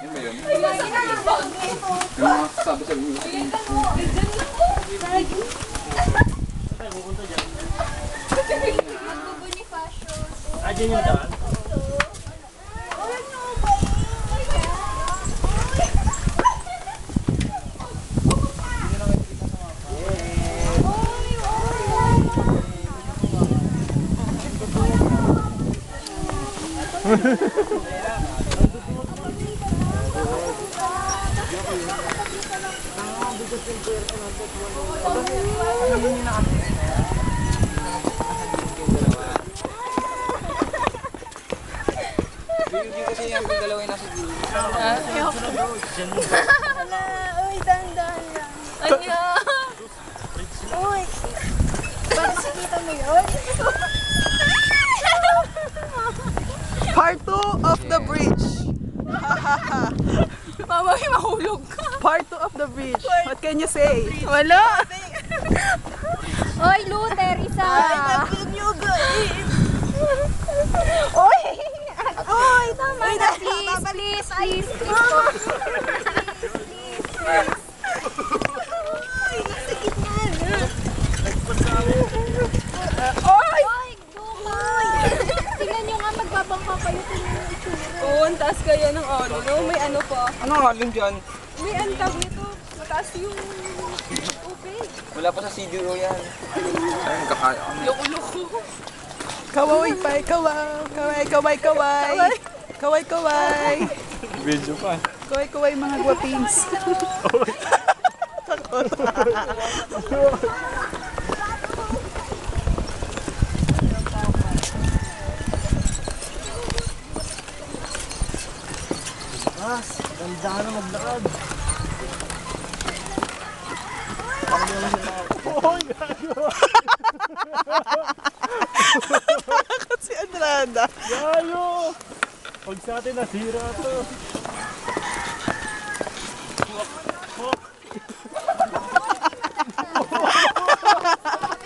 Yan ba yun? Yung mga sabi-sabi nyo. Ayan yung daan. Hindi kasi yung dalawa yung nasa gilid. Uy, dandan lang. Anya! Uy! Ba't nakikita mo yun? Part 2 of the bridge. Mama, may mahulog ka. Part 2 of the bridge. What can you say? Wala. Uy, Lu, Teresa! Nag-yoga Uy! Uy, tama na. Please, please, please. Uy, nasa gitna na. Uy! Dumay! Tingnan nyo nga, magbabangka kayo kung yung itsura. Oo, ang taas kaya ng ano, no? May ano pa. Ano ang alim dyan? May antag nito. Mataas yung tubig. Wala pa sa CDO yan. Ay, kakaya kami. Loko-loko. Kaway pa, kaway, kaway, kaway. Kaway, kaway. Video pa. Kaway, kaway mga guwapings. Ganda na maglakad. Si Andrada. Yayo! Pag sa atin nasira to.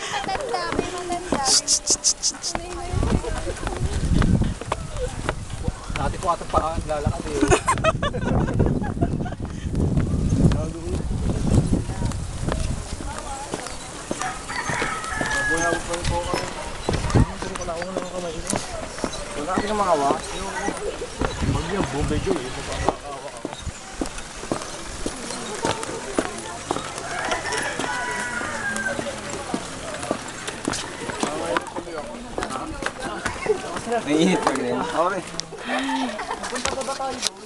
Matanda, may matanda. Dati po atong parang lalakad eh. Wala natin ang mga hawa. Pag yung Bombay Joy, ito pa makakawa ako. Naiinit pa rin. Okay. Punta pa ba tayo?